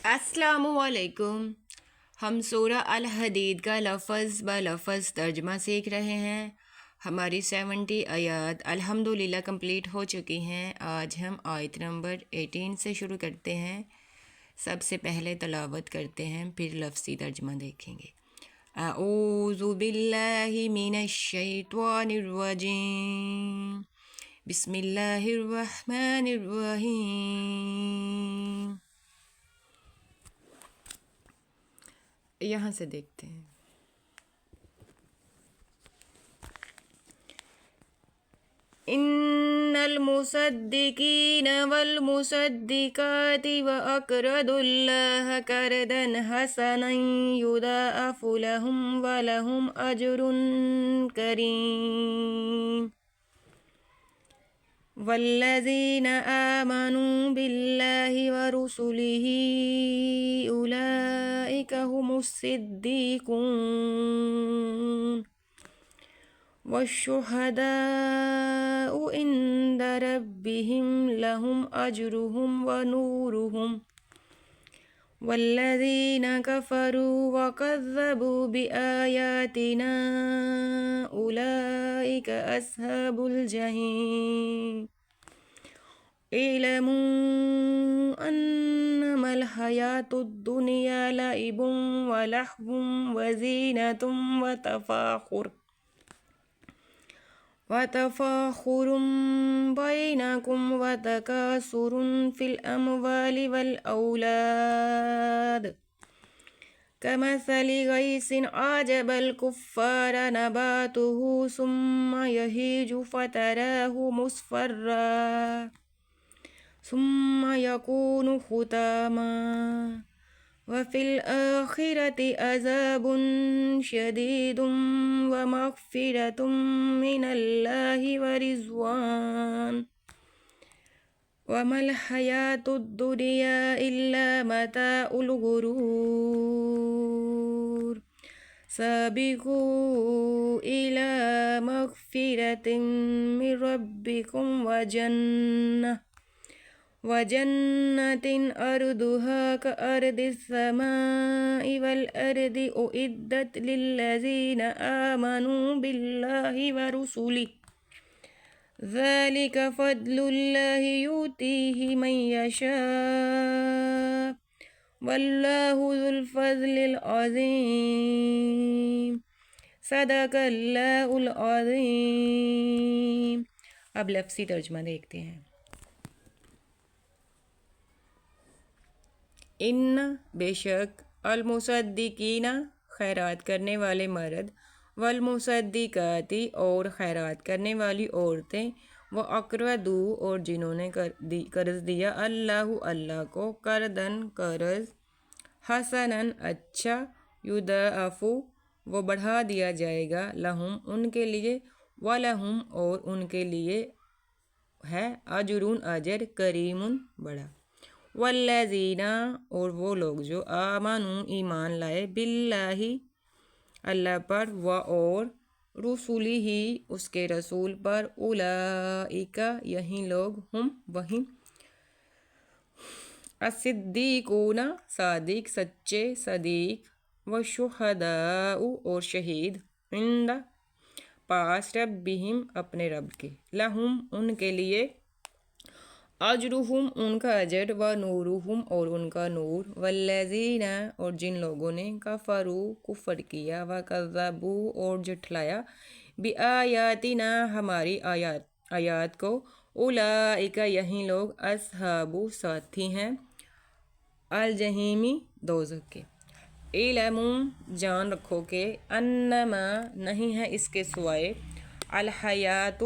السلام علیکم۔ ہم سورہ الحدید کا لفظ بہ لفظ ترجمہ سیکھ رہے ہیں۔ ہماری 70 آیات الحمدللہ کمپلیٹ ہو چکی ہیں۔ آج ہم آیت نمبر 18 سے شروع کرتے ہیں۔ سب سے پہلے تلاوت کرتے ہیں، پھر لفظی ترجمہ دیکھیں گے۔ اعوذ باللہ من الشیطان الرجیم، بسم اللہ الرحمن الرحیم۔ یہاں سے دیکھتے ہیں۔ ان المصدقین والمصدقات واقرضوا اللہ قرضا حسنا یضاعف لهم ولهم اجر کریم۔ والذین آمنوا باللہ ورسلہ اولئک هم الصدیقون والشہداء عند ربهم لهم اجرهم ونورهم۔ والذین کفروا وکذبوا بآیاتنا اولئک اصحاب الجحیم۔ اعلموا انما الحیاۃ الدنیا لعب ولہو وزینۃ وتفاخر بینکم وتکاثر فی الاموال والاولاد کمثل غیث اعجب الکفار نباتہ ثم یہیج فتراه مصفرا ثم یکون حطاما وفی الآخرة عذاب شدید ومغفرۃ من اللہ ورضوان وما الحیاۃ الدنیا الا متاع الغرور۔ سابقوا الی مغفرۃ من ربکم وجنة أرضها كأرض السماء والأرض أعدت للذين آمنوا بالله ورسله ذلك فضل الله يؤتيه من يشاء والله ذو الفضل العظيم۔ صدق اللہ العظیم۔ اب لفظی ترجمہ دیکھتے ہیں۔ ان بے شک المصدقین خیرات کرنے والے مرد، والمصدقاتی اور خیرات کرنے والی عورتیں، واقرضوا اور جنہوں نے قرض دیا اللہ کو قرضاً قرض، حسناً اچھا، یضاعف وہ بڑھا دیا جائے گا، لہم ان کے لیے، ولہم اور ان کے لیے ہے، اجر اجر، کریم بڑا۔ والذین اور وہ لوگ جو آمنوا ایمان لائے، باللہ اللہ پر، اور رسولہ اس کے رسول پر، اولئک یہی لوگ، ہم وہی، الصدیقون صادق سچے صدیق، والشہداء اور شہید، عند پاس، ربہم اپنے رب کے، لہم ان کے لیے، اجرہم ان کا اجر، ونورہم اور ان کا نور، والذین اور جن لوگوں نے کفروا کفر کیا، وکذبوا اور جھٹلایا، بآیاتنا ہماری آیات کو، اولئک یہی لوگ، اصحاب ساتھی ہیں، الجحیم دوزخ کے۔ اعلموا جان رکھو کہ، انما نہیں ہے اس کے سوائے، الحیات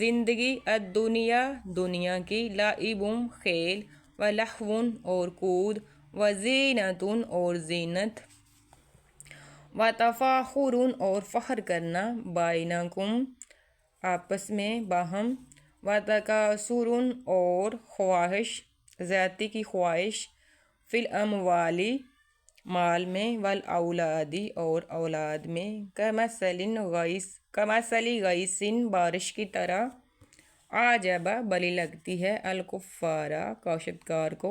زندگی، الدنیا دنیا کی، لعب کھیل، ولہو اور کود، وزینۃ اور زینت، وتفاخر اور فخر کرنا، بینکم آپس میں باہم، وتکاثر اور خواہش زیادتی کی خواہش، فی الاموال مال میں، والاولاد اور اولاد میں، کمثل غیث بارش کی طرح، اعجب بلی لگتی ہے، الکفار کاشتکار کو،